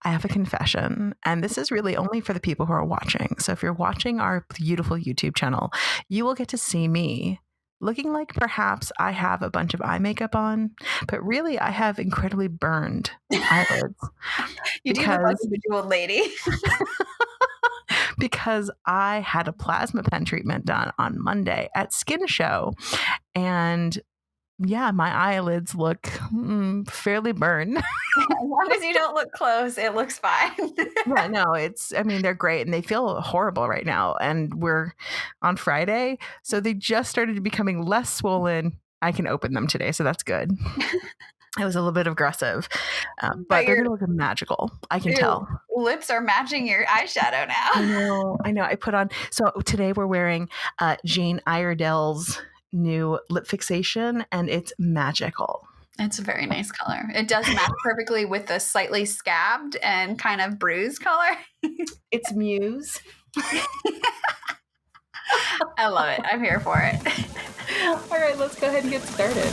I have a confession, and this is really only for the people who are watching. So if you're watching our beautiful YouTube channel, you will get to see me looking like perhaps I have a bunch of eye makeup on, but really I have incredibly burned eyelids. You do look like a bejeweled lady. Because I had a plasma pen treatment done on Monday at Skin Show. And yeah, my eyelids look fairly burned. As long as you don't look close, it looks fine. Yeah, no, they're great and they feel horrible right now. And we're on Friday. So they just started becoming less swollen. I can open them today. So that's good. It was a little bit aggressive, but they're going to look magical. I can tell. Lips are matching your eyeshadow now. I know. I put on. So today we're wearing Jane Iredale's new lip fixation, and it's magical. It's a very nice color. It does match perfectly with the slightly scabbed and kind of bruised color. It's Muse. I love it. I'm here for it. All right, let's go ahead and get started.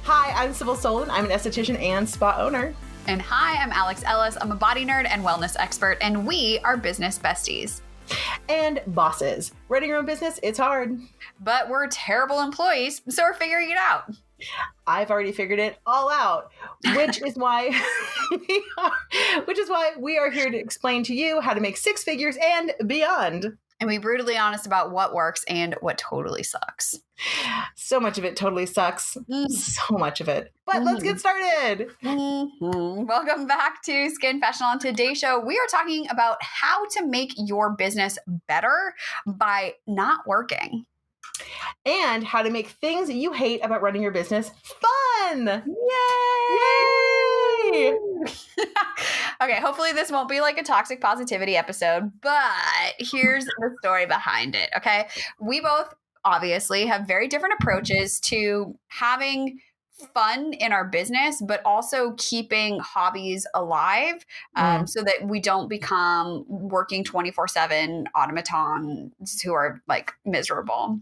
Hi, I'm Sybil Solon. I'm an esthetician and spa owner. And hi, I'm Alex Ellis. I'm a body nerd and wellness expert, and we are business besties. And bosses. Running your own business, it's hard. But we're terrible employees, so we're figuring it out. I've already figured it all out, which is why we are here to explain to you how to make six figures and beyond. And be brutally honest about what works and what totally sucks. So much of it totally sucks. So much of it. But let's get started. Welcome back to Skinfessional. On today's show, we are talking about how to make your business better by not working. And how to make things that you hate about running your business fun. Yay! Okay, hopefully this won't be like a toxic positivity episode, but here's the story behind it, okay? We both obviously have very different approaches to having fun in our business, but also keeping hobbies alive so that we don't become working 24/7 automatons who are like miserable.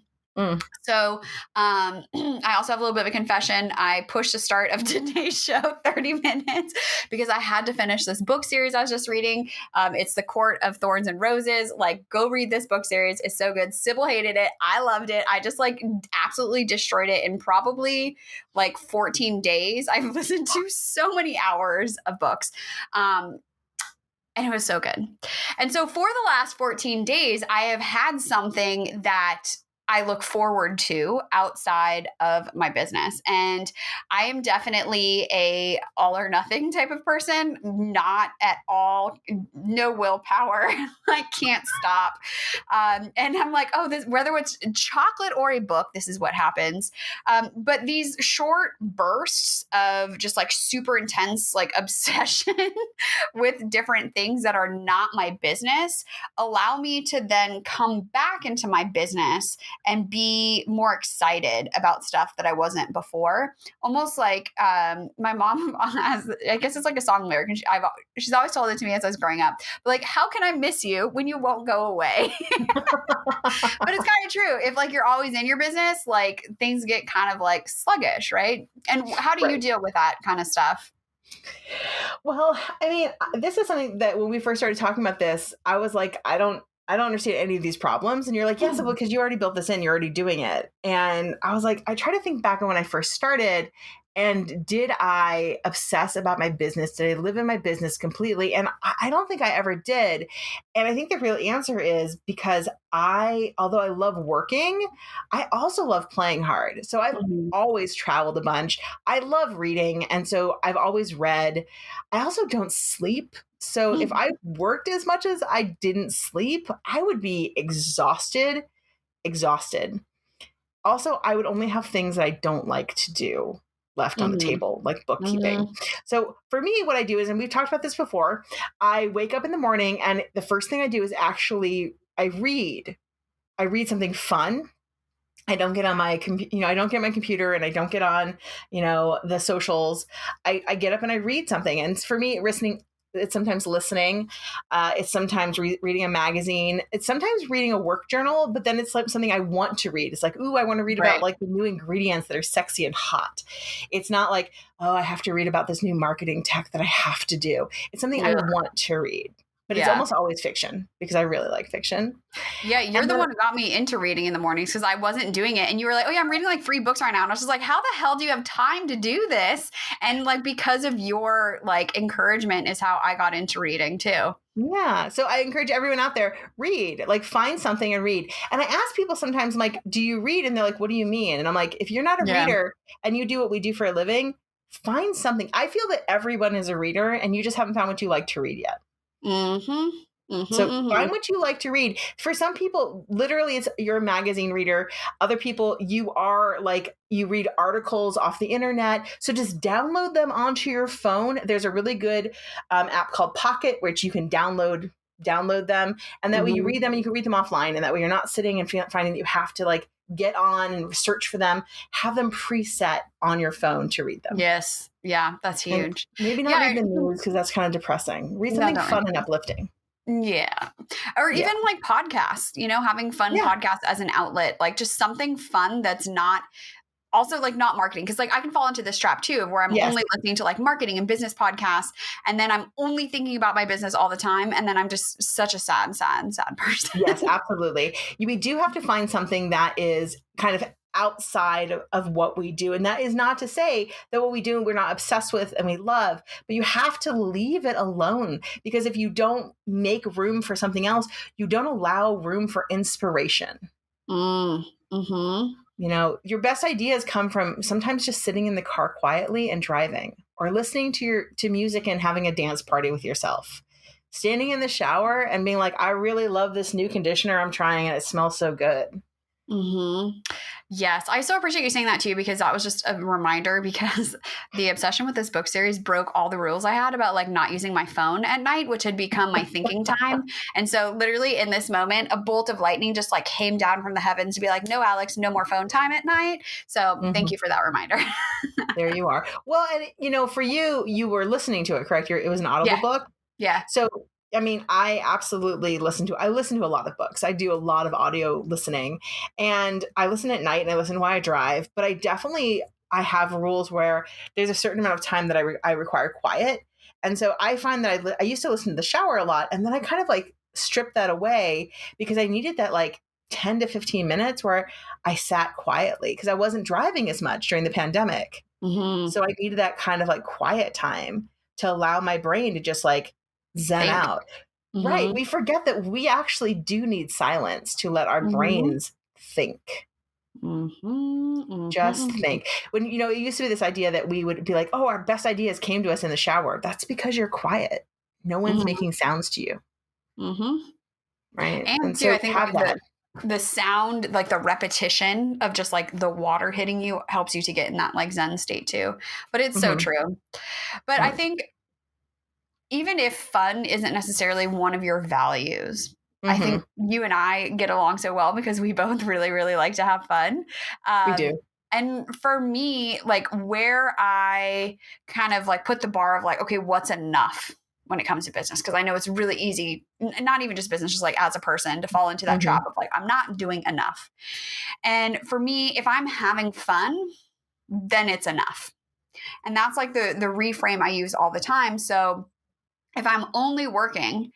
So I also have a little bit of a confession. I pushed the start of today's show 30 minutes because I had to finish this book series I was just reading. It's The Court of Thorns and Roses. Like, go read this book series. It's so good. Sybil hated it. I loved it. I just like absolutely destroyed it in probably like 14 days. I've listened to so many hours of books. And it was so good. And so for the last 14 days, I have had something that I look forward to outside of my business. And I am definitely a all or nothing type of person, not at all, no willpower. I can't stop. And I'm like, whether it's chocolate or a book, this is what happens. But these short bursts of just like super intense, like obsession with different things that are not my business allow me to then come back into my business and be more excited about stuff that I wasn't before. Almost like my mom has, I guess it's like a song lyric, and she's always told it to me as I was growing up. But like, how can I miss you when you won't go away? But it's kind of true. If like you're always in your business, like things get kind of like sluggish, right? And how do you deal with that kind of stuff? Well, I mean, this is something that when we first started talking about this, I was like, I don't understand any of these problems. And you're like, yes, because you already built this in, you're already doing it. And I was like, I try to think back on when I first started, and did I obsess about my business? Did I live in my business completely? And I don't think I ever did. And I think the real answer is because although I love working, I also love playing hard. So I've always traveled a bunch. I love reading. And so I've always read. I also don't sleep. So if I worked as much as I didn't sleep, I would be exhausted. Also, I would only have things that I don't like to do left on the table, like bookkeeping. So for me, what I do is, and we've talked about this before, I wake up in the morning and the first thing I do is actually I read something fun. I don't get on my I don't get on my computer, and I don't get on, the socials. I get up and I read something. And for me, It's sometimes listening. It's sometimes reading a magazine. It's sometimes reading a work journal, but then it's like something I want to read. It's like, ooh, I want to read about Right. like the new ingredients that are sexy and hot. It's not like, oh, I have to read about this new marketing tech that I have to do. It's something I Yeah. want to read. But it's Yeah. almost always fiction because I really like fiction. Yeah, you're And the then, one who got me into reading in the mornings because I wasn't doing it. And you were like, oh, yeah, I'm reading like 3 books right now. And I was just like, how the hell do you have time to do this? And like, because of your like encouragement is how I got into reading too. yeah. So I encourage everyone out there, read, like find something and read. And I ask people sometimes, I'm like, do you read? And they're like, what do you mean? And I'm like, if you're not a Yeah. reader and you do what we do for a living, find something. I feel that everyone is a reader and you just haven't found what you like to read yet. Mm-hmm. So Mm-hmm. find what you like to read. For some people, literally, it's you're a magazine reader. Other people, you are like, you read articles off the internet. So just download them onto your phone. There's a really good app called Pocket, which you can download them. And that way you Mm-hmm. read them and you can read them offline. And that way you're not sitting and finding that you have to like get on and search for them. Have them preset on your phone to read them. Yes. Yeah, that's And huge. maybe not Yeah. read the news because that's kind of depressing. Read No, something don't read. fun and uplifting. Yeah. Or Yeah. even like podcasts, having fun Yeah. podcasts as an outlet, like just something fun that's not also like not marketing. Cause like I can fall into this trap too, of where I'm Yes. only listening to like marketing and business podcasts. And then I'm only thinking about my business all the time. And then I'm just such a sad person. Yes, absolutely. We do have to find something that is kind of outside of what we do. And that is not to say that what we do, we're not obsessed with and we love, but you have to leave it alone because if you don't make room for something else, you don't allow room for inspiration. Mm-hmm. Your best ideas come from sometimes just sitting in the car quietly and driving or listening to music and having a dance party with yourself. Standing in the shower and being like, I really love this new conditioner I'm trying and it smells so good. Mm-hmm. Yes. I so appreciate you saying that too, because that was just a reminder because the obsession with this book series broke all the rules I had about like not using my phone at night, which had become my thinking time. And so literally in this moment, a bolt of lightning just like came down from the heavens to be like, no, Alex, no more phone time at night. So thank you for that reminder. There you are. Well, and for you were listening to it, correct? It was an Audible Yeah. book. Yeah. So, I mean, I absolutely listen to a lot of books. I do a lot of audio listening and I listen at night and I listen while I drive, but I have rules where there's a certain amount of time that I require quiet. And so I find that I used to listen to the shower a lot and then I kind of like stripped that away because I needed that like 10 to 15 minutes where I sat quietly because I wasn't driving as much during the pandemic. Mm-hmm. So I needed that kind of like quiet time to allow my brain to just like zen Think. out. Mm-hmm. Right. We forget that we actually do need silence to let our brains think. Mm-hmm. Just Mm-hmm. think. When, it used to be this idea that we would be like, oh, our best ideas came to us in the shower. That's because you're quiet. No one's Mm-hmm. making sounds to you. Mm-hmm. Right. And too, so I think have like that. the sound, like the repetition of just like the water hitting you helps you to get in that like Zen state too. But it's so Mhm. true. But I think even if fun isn't necessarily one of your values, I think you and I get along so well because we both really, really like to have fun. We do. And for me, like where I kind of like put the bar of like, okay, what's enough when it comes to business? Because I know it's really easy, not even just business, just like as a person to fall into that trap of like, I'm not doing enough. And for me, if I'm having fun, then it's enough. And that's like the reframe I use all the time. So if I'm only working,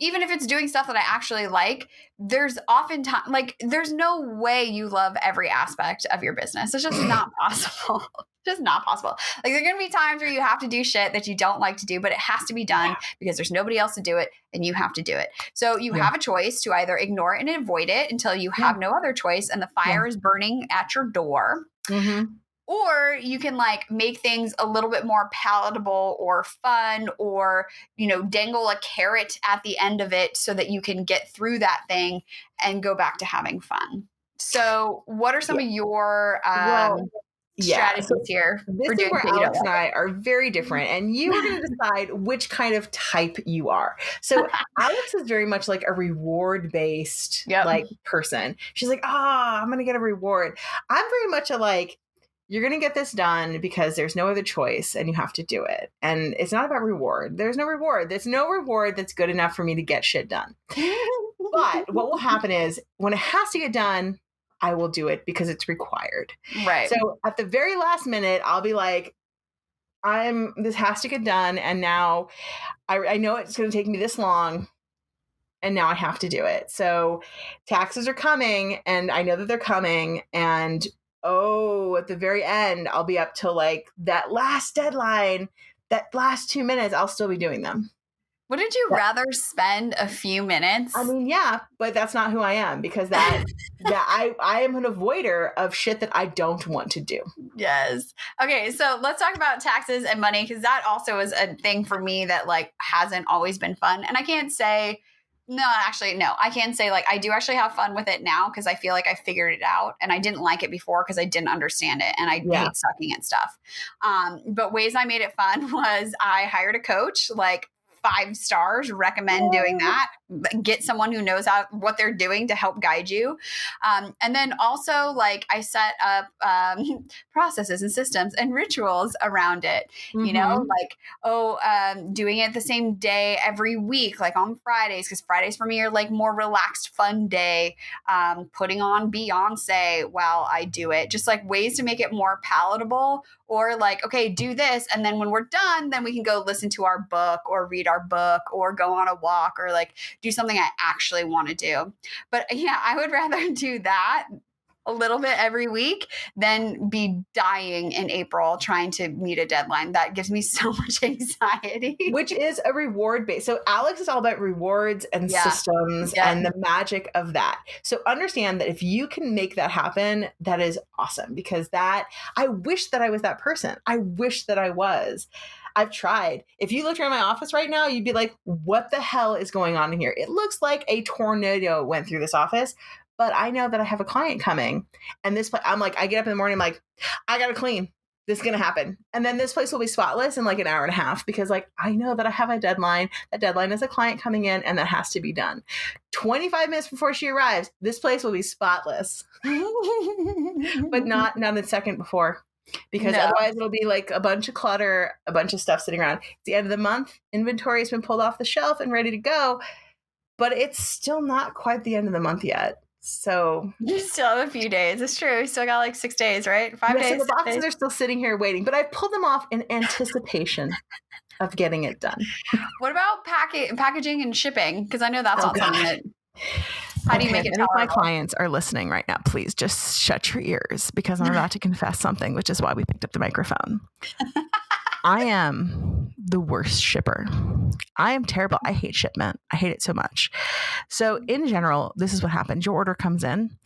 even if it's doing stuff that I actually like, there's oftentimes like there's no way you love every aspect of your business. It's just not possible. Just not possible. Like there are going to be times where you have to do shit that you don't like to do, but it has to be done because there's nobody else to do it and you have to do it. So you have a choice to either ignore it and avoid it until you have no other choice and the fire is burning at your door. Or you can like make things a little bit more palatable or fun or, dangle a carrot at the end of it so that you can get through that thing and go back to having fun. So what are some of your strategies here This for is doing where things you don't Alex and like? I are very different, and you are going to decide which kind of type you are. So Alex is very much like a reward based like person. She's like, I'm going to get a reward. I'm very much a like, you're going to get this done because there's no other choice and you have to do it. And it's not about reward. There's no reward. There's no reward that's good enough for me to get shit done. But what will happen is when it has to get done, I will do it because it's required. Right. So at the very last minute, I'll be like, this has to get done. And now I know it's going to take me this long. And now I have to do it. So taxes are coming and I know that they're coming. And at the very end, I'll be up till like that last deadline, that last 2 minutes, I'll still be doing them. Wouldn't you rather spend a few minutes? I mean, yeah, but that's not who I am because I am an avoider of shit that I don't want to do. Yes. Okay. So let's talk about taxes and money, because that also is a thing for me that like hasn't always been fun. And I can't say, no, I can say like I do actually have fun with it now because I feel like I figured it out, and I didn't like it before because I didn't understand it and I hate sucking at stuff. But ways I made it fun was I hired a coach, like 5 stars, recommend doing that. Get someone who knows what they're doing to help guide you. And then also like I set up processes and systems and rituals around it, you know, like, doing it the same day every week, like on Fridays, because Fridays for me are like more relaxed, fun day, putting on Beyonce while I do it, just like ways to make it more palatable. Or like, okay, do this. And then when we're done, then we can go listen to our book or read our book or go on a walk or like do something I actually want to do. But yeah, I would rather do that a little bit every week than be dying in April trying to meet a deadline. That gives me so much anxiety. Which is a reward base. So Alex is all about rewards and systems and the magic of that. So understand that if you can make that happen, that is awesome, because I wish that I was that person. I wish that I was. I've tried. If you looked around my office right now, you'd be like, what the hell is going on in here? It looks like a tornado went through this office. But I know that I have a client coming, and I'm like, I get up in the morning, I'm like, I gotta clean. This is gonna happen, and then this place will be spotless in like an hour and a half because like I know that I have a deadline. That deadline is a client coming in, and that has to be done. 25 minutes before she arrives, this place will be spotless, but not the second before. Because otherwise it'll be like a bunch of clutter, a bunch of stuff sitting around. It's the end of the month. Inventory has been pulled off the shelf and ready to go, but it's still not quite the end of the month yet. So you still have a few days. It's true. We still got like 6 days, right? 5 days. So the boxes are still sitting here waiting, but I pulled them off in anticipation of getting it done. What about packaging and shipping? Because I know that's not something that. How do you make it tolerable? If my clients are listening right now, please just shut your ears because I'm about to confess something, which is why we picked up the microphone. I am the worst shipper. I am terrible. I hate shipment. I hate it so much. So in general, this is what happens. Your order comes in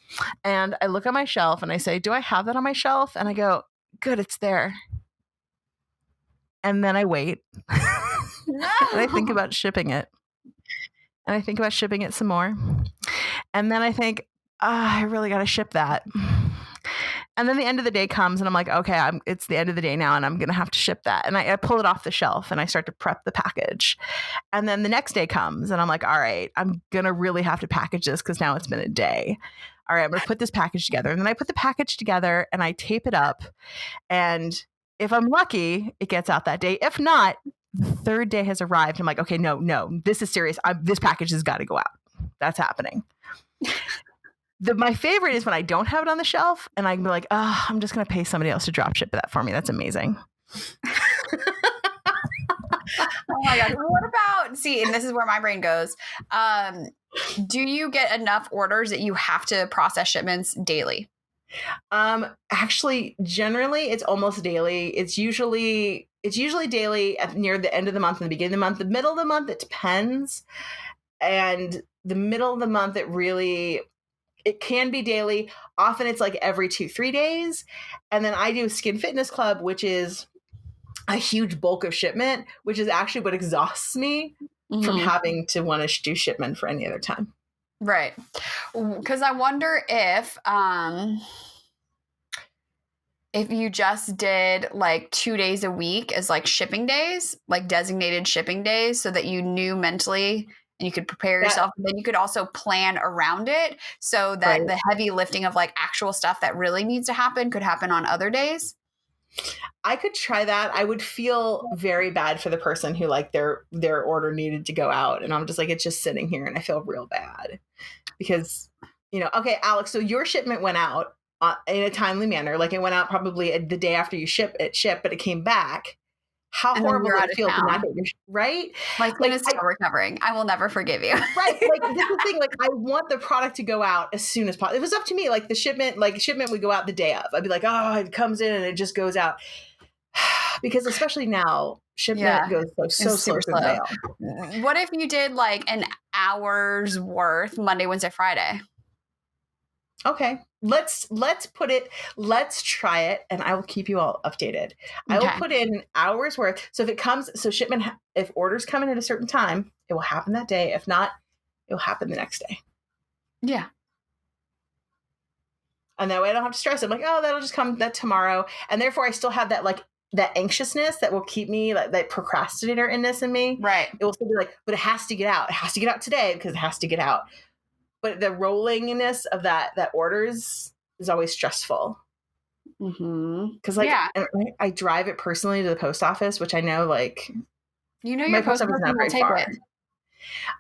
and I look on my shelf and I say, do I have that on my shelf? And I go, good, it's there. And then I wait and I think about shipping it. And I think about shipping it some more. And then I think, I really got to ship that. And then the end of the day comes and I'm like, okay, it's the end of the day now and I'm going to have to ship that. And I pull it off the shelf and I start to prep the package. And then the next day comes and I'm like, all right, I'm going to really have to package this because now it's been a day. All right, I'm going to put this package together. And then I put the package together and I tape it up. And if I'm lucky, it gets out that day. If not, the third day has arrived. I'm like, okay, no, this is serious. This package has got to go out. That's happening. My favorite is when I don't have it on the shelf and I can be like, oh, I'm just going to pay somebody else to drop ship that for me. That's amazing. Oh my God. What about, and this is where my brain goes. Do you get enough orders that you have to process shipments daily? Actually, generally it's almost daily. It's usually daily near the end of the month and the beginning of the month. The middle of the month, it depends. And the middle of the month, it can be daily. Often it's like every 2-3 days. And then I do Skin Fitness Club, which is a huge bulk of shipment, which is actually what exhausts me from having to want to do shipment for any other time. Right. Because I wonder if you just did like 2 days a week as like shipping days, like designated shipping days, so that you knew mentally and you could prepare That yourself. And then you could also plan around it so that right. the heavy lifting of like actual stuff that really needs to happen could happen on other days. I could try that. I would feel very bad for the person who like their order needed to go out, and I'm just like, it's just sitting here, and I feel real bad because, okay, Alex, so your shipment went out in a timely manner. Like it went out probably the day after you shipped, but it came back. How And then horrible you're did out it of feel to not town. get your right? My skin Like is still recovering. I will never forgive you. right. Like this is the thing. Like I want the product to go out as soon as possible. It was up to me. Like the shipment would go out the day of. I'd be like, oh, it comes in and it just goes out. Because especially now, shipment Yeah. goes so It's slow super through the slow. mail. What if you did like an hour's worth Monday, Wednesday, Friday? Okay. Let's try it, and I will keep you all updated. I will Okay. put in hours worth. So if orders come in at a certain time, it will happen that day. If not, it will happen the next day. Yeah. And that way I don't have to stress. I'm like, oh, that'll just come that tomorrow. And therefore I still have that like that anxiousness that will keep me like that procrastinator inness in me. Right. It will still be like, but it has to get out. It has to get out today because it has to get out. But the rollingness of that orders is always stressful. Because like I drive it personally to the post office, which I know like your post office will take it.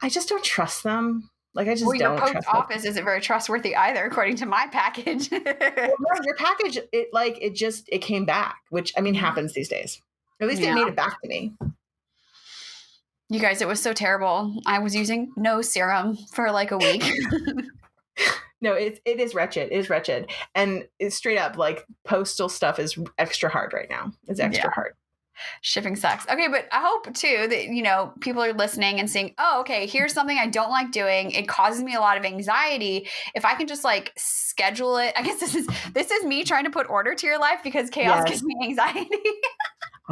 I just don't trust them. Like I just don't your post trust office isn't very trustworthy either, according to my package. Well, no, your package it came back, which I mean happens these days. At least it made it back to me. You guys, it was so terrible. I was using no serum for like a week. No, it is wretched. It is wretched. And it's straight up like postal stuff is extra hard right now. It's extra hard. Shipping sucks. Okay, but I hope too that, people are listening and saying, oh, okay, here's something I don't like doing. It causes me a lot of anxiety. If I can just like schedule it, I guess this is me trying to put order to your life because chaos gives me anxiety.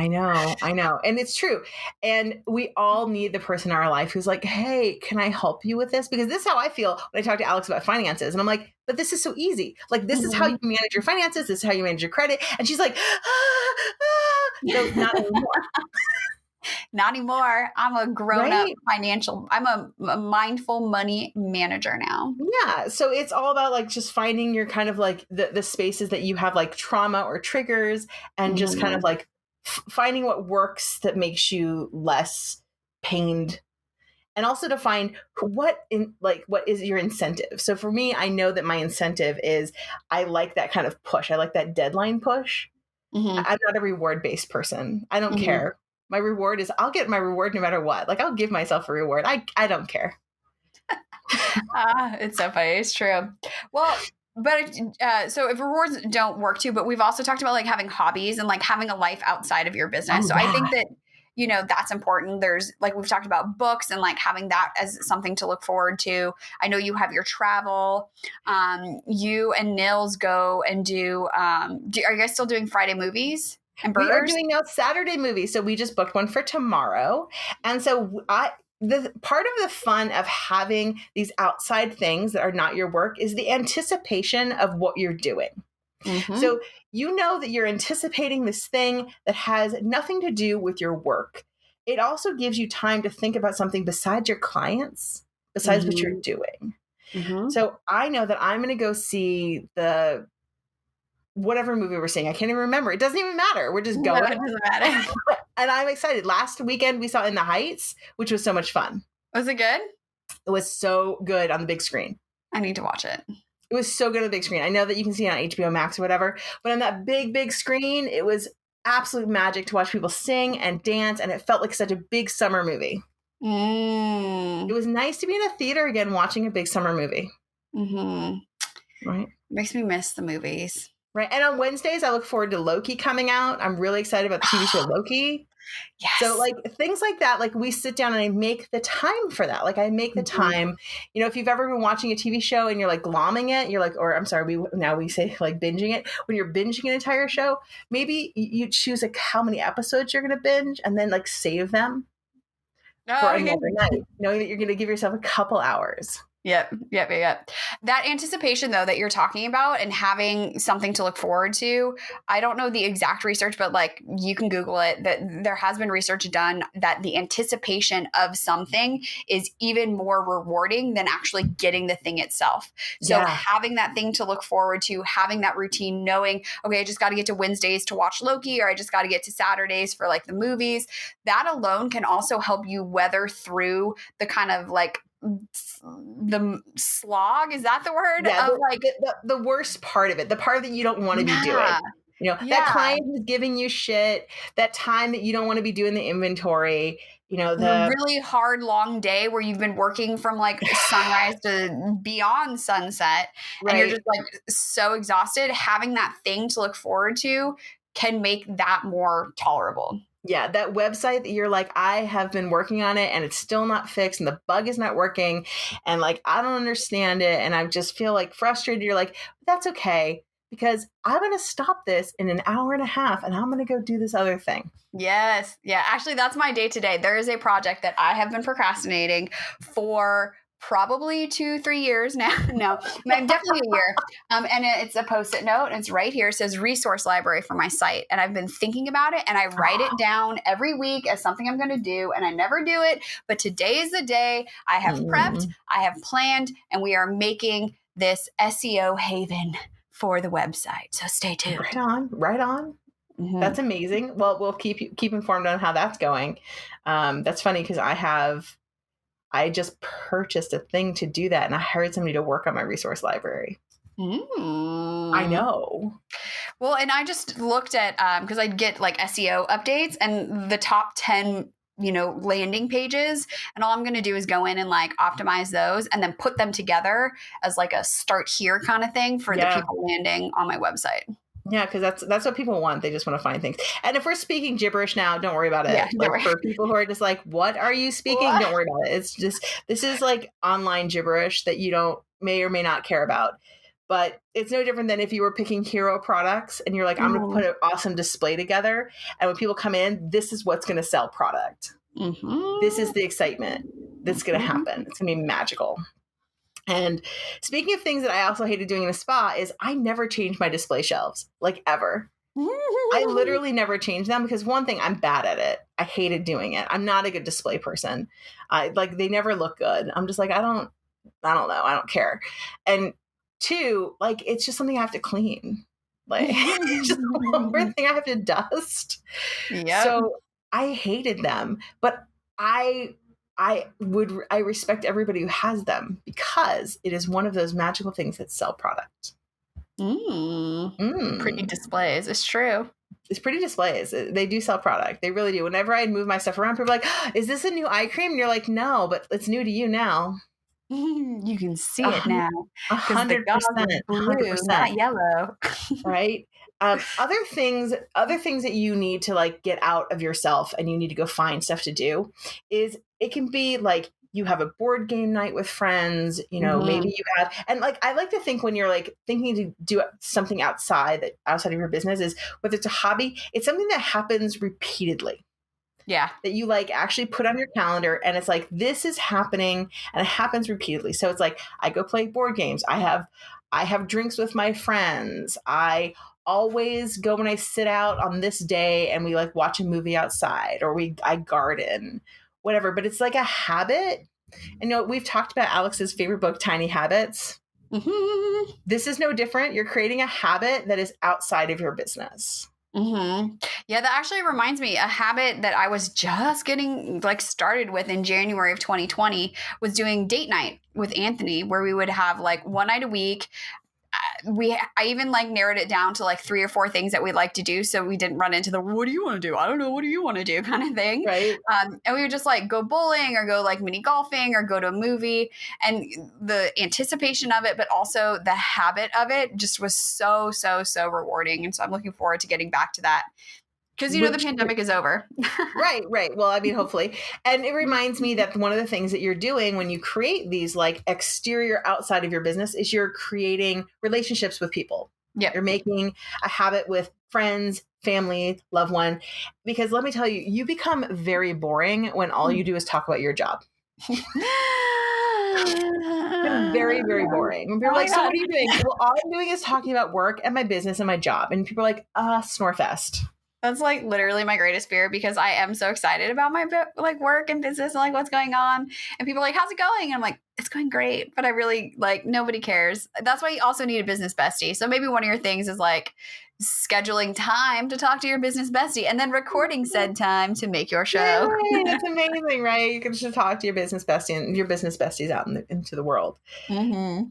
I know. And it's true. And we all need the person in our life who's like, hey, can I help you with this? Because this is how I feel when I talk to Alex about finances. And I'm like, but this is so easy. Like, this is how you manage your finances. This is how you manage your credit. And she's like, no, not anymore. Not anymore. I'm a grown-up I'm a mindful money manager now. Yeah. So it's all about like just finding your kind of like the spaces that you have like trauma or triggers and just kind of like finding what works that makes you less pained, and also to find what is your incentive. So for me, I know that my incentive is I like that kind of push. I like that deadline push. I'm not a reward-based person. I don't care. My reward is I'll get my reward no matter what. Like I'll give myself a reward. I don't care. It's so funny. It's true. Well, but so if rewards don't work too, but we've also talked about like having hobbies and like having a life outside of your business. I think that, that's important. There's like, we've talked about books and like having that as something to look forward to. I know you have your travel. You and Nils go and do, are you guys still doing Friday movies and burgers? We are doing now Saturday movies. So we just booked one for tomorrow. And so the part of the fun of having these outside things that are not your work is the anticipation of what you're doing. So you know that you're anticipating this thing that has nothing to do with your work. It also gives you time to think about something besides your clients, besides what you're doing. So I know that I'm going to go see the whatever movie we're seeing. I can't even remember. It doesn't even matter. We're just going. No, it doesn't matter. And I'm excited. Last weekend we saw In the Heights, which was so much fun. Was it good? It was so good on the big screen. I need to watch it. It was so good on the big screen. I know that you can see it on HBO Max or whatever, but on that big screen, it was absolute magic to watch people sing and dance, and it felt like such a big summer movie. It was nice to be in a theater again watching a big summer movie. Right? Makes me miss the movies. Right. And on Wednesdays, I look forward to Loki coming out. I'm really excited about the TV show Loki. Yes. So like things like that, like we sit down and I make the time for that. Like I make the time, if you've ever been watching a TV show and you're like glomming it, you're like, or I'm sorry, we say like binging it. When you're binging an entire show, maybe you choose like how many episodes you're going to binge and then like save them for another night, knowing that you're going to give yourself a couple hours. Yep. That anticipation, though, that you're talking about and having something to look forward to, I don't know the exact research, but like you can Google it, that there has been research done that the anticipation of something is even more rewarding than actually getting the thing itself. So Yeah. having that thing to look forward to, having that routine, knowing, okay, I just got to get to Wednesdays to watch Loki, or I just got to get to Saturdays for like the movies, that alone can also help you weather through the kind of like the slog, is that the word, Yeah, of like, the worst part of it, the part that you don't want to be doing. yeah, That yeah, client who's giving you shit, that time that you don't want to be doing the inventory, the the really hard long day where you've been working from like sunrise to beyond sunset and you're right. just like so exhausted. Having that thing to look forward to can make that more tolerable. Yeah, that website that you're like, I have been working on it and it's still not fixed and the bug is not working and like I don't understand it and I just feel like frustrated. You're like, that's okay because I'm going to stop this in an hour and a half and I'm going to go do this other thing. Yes. Yeah. Actually, that's my day to day. There is a project that I have been procrastinating for probably 2-3 years now. No, definitely a year. And it's a post-it note. And it's right here. It says resource library for my site. And I've been thinking about it and I write it down every week as something I'm going to do. And I never do it. But today is the day. I have prepped, I have planned, and we are making this SEO haven for the website. So stay tuned. Right on. Right on. Mm-hmm. That's amazing. Well, we'll keep informed on how that's going. That's funny because I just purchased a thing to do that, and I hired somebody to work on my resource library. I know. Well, and I just looked at because I'd get like SEO updates and the top 10 landing pages, and all I'm going to do is go in and like optimize those and then put them together as like a start here kind of thing for the people landing on my website. Yeah, because that's what people want. They just want to find things. And if we're speaking gibberish now, don't worry about it. Yeah, like for people who are just like, what are you speaking? What? Don't worry about it. It's just, this is like online gibberish that you may or may not care about. But it's no different than if you were picking hero products and you're like, I'm going to put an awesome display together. And when people come in, this is what's going to sell product. This is the excitement that's going to happen. It's going to be magical. And speaking of things that I also hated doing in a spa is I never changed my display shelves, like ever. I literally never changed them because one thing, I'm bad at it. I hated doing it. I'm not a good display person. They never look good. I'm just like, I don't know. I don't care. And two, like, it's just something I have to clean. Like, it's just one more thing I have to dust. Yeah. So I hated them, but I respect everybody who has them because it is one of those magical things that sell product. Pretty displays. It's true. It's pretty displays. They do sell product. They really do. Whenever I move my stuff around, people are like, oh, is this a new eye cream? And you're like, no, but it's new to you now. You can see it now. 100%. Blue, not yellow. Right? Other things that you need to like get out of yourself and you need to go find stuff to do is it can be like you have a board game night with friends, maybe you have, and like, I like to think when you're like thinking to do something outside of your business is whether it's a hobby, it's something that happens repeatedly. Yeah. That you like actually put on your calendar and it's like, this is happening and it happens repeatedly. So it's like, I go play board games. I have drinks with my friends. I always go when I sit out on this day and we like watch a movie outside or I garden, whatever. But it's like a habit. And we've talked about Alex's favorite book, Tiny Habits. This is no different. You're creating a habit that is outside of your business. Yeah, that actually reminds me, a habit that I was just getting like started with in January of 2020 was doing date night with Anthony, where we would have like one night a week. I even like narrowed it down to like 3 or 4 things that we'd like to do. So we didn't run into the, what do you want to do? I don't know. What do you want to do? Kind of thing. Right. And we would just like go bowling or go like mini golfing or go to a movie, and the anticipation of it, but also the habit of it just was so, so, so rewarding. And so I'm looking forward to getting back to that. Because, the pandemic is over. Right. Well, I mean, hopefully. And it reminds me that one of the things that you're doing when you create these like exterior outside of your business is you're creating relationships with people. Yep. You're making a habit with friends, family, loved one. Because let me tell you, you become very boring when all you do is talk about your job. It's very, very boring. When people are like, so what are you doing? Well, all I'm doing is talking about work and my business and my job. And people are like, Snorefest. That's like literally my greatest fear because I am so excited about my like work and business and like what's going on. And people are like, how's it going? And I'm like, it's going great. But I really like, nobody cares. That's why you also need a business bestie. So maybe one of your things is like scheduling time to talk to your business bestie and then recording said time to make your show. Yay, that's amazing, right? You can just talk to your business bestie and your business besties out into the world. Mm-hmm.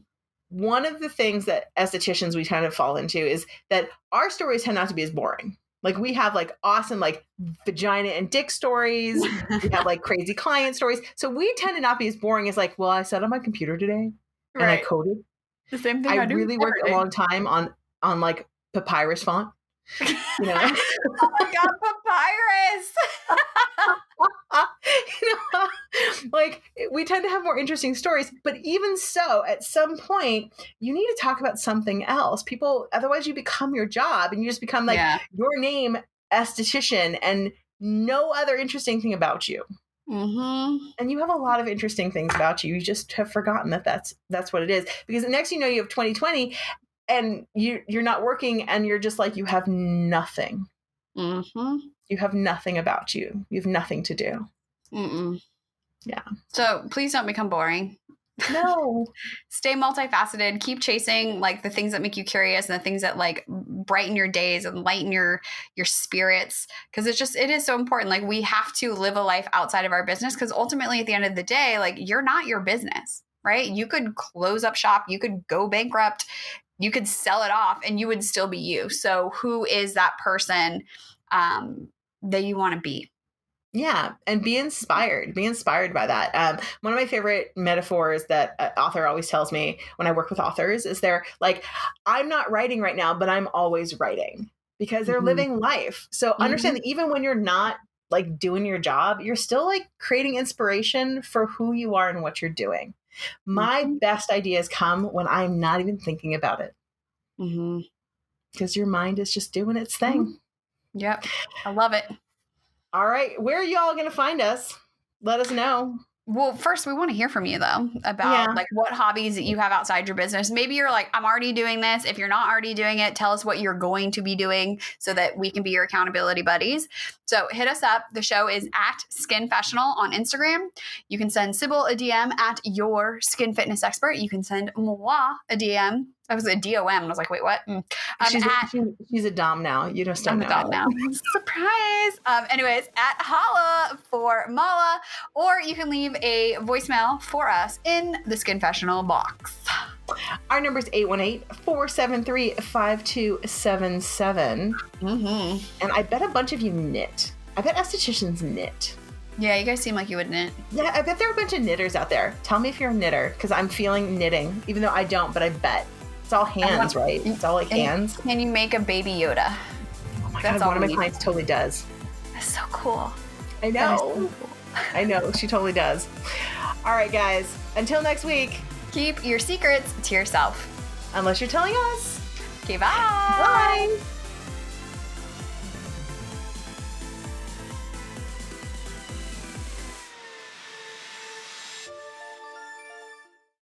One of the things that estheticians we kind of fall into is that our stories tend not to be as boring. Like we have like awesome like vagina and dick stories. We have like crazy client stories. So we tend to not be as boring as like, well, I sat on my computer today and I coded. The same thing I really worked a long time on like papyrus font. You know? Oh my God, papyrus. You know, like we tend to have more interesting stories, but even so, at some point, you need to talk about something else. People, otherwise, you become your job and you just become like your name, esthetician, and no other interesting thing about you. Mm-hmm. And you have a lot of interesting things about you. You just have forgotten that that's what it is. Because the next you know, you have 2020, and you're not working, and you're just like you have nothing. Mm-hmm. You have nothing about you. You have nothing to do. Mm-mm. Yeah. So please don't become boring. No. Stay multifaceted. Keep chasing like the things that make you curious and the things that like brighten your days and lighten your spirits. Because it is so important. Like we have to live a life outside of our business because ultimately at the end of the day, like you're not your business, right? You could close up shop. You could go bankrupt. You could sell it off and you would still be you. So who is that person that you want to be? Yeah. And be inspired by that. One of my favorite metaphors that an author always tells me when I work with authors is they're like, I'm not writing right now, but I'm always writing because they're living life. So understand that even when you're not like doing your job, you're still like creating inspiration for who you are and what you're doing. My best ideas come when I'm not even thinking about it. Because your mind is just doing its thing. Yep. I love it. All right. Where are y'all going to find us? Let us know. Well, first we want to hear from you though about like what hobbies that you have outside your business. Maybe you're like, I'm already doing this. If you're not already doing it, tell us what you're going to be doing so that we can be your accountability buddies. So hit us up. The show is at Skinfessional on Instagram. You can send Sybil a DM at your skin fitness expert. You can send moi a DM. That was a DOM. And I was like, wait, what? She's a dom now. You just don't know. I'm a dom now. Surprise. Anyways, at Holla for Mala, or you can leave a voicemail for us in the Skinfessional box. Our number is 818-473-5277. And I bet a bunch of you knit. I bet estheticians knit. Yeah, you guys seem like you would knit. Yeah, I bet there are a bunch of knitters out there. Tell me if you're a knitter, because I'm feeling knitting, even though I don't, but I bet. It's all hands, right? It's all like hands. Can you make a baby Yoda? Oh my God, one of my clients totally does. That's so cool. I know. So cool. I know, she totally does. All right, guys. Until next week. Keep your secrets to yourself. Unless you're telling us. Okay, bye. Bye.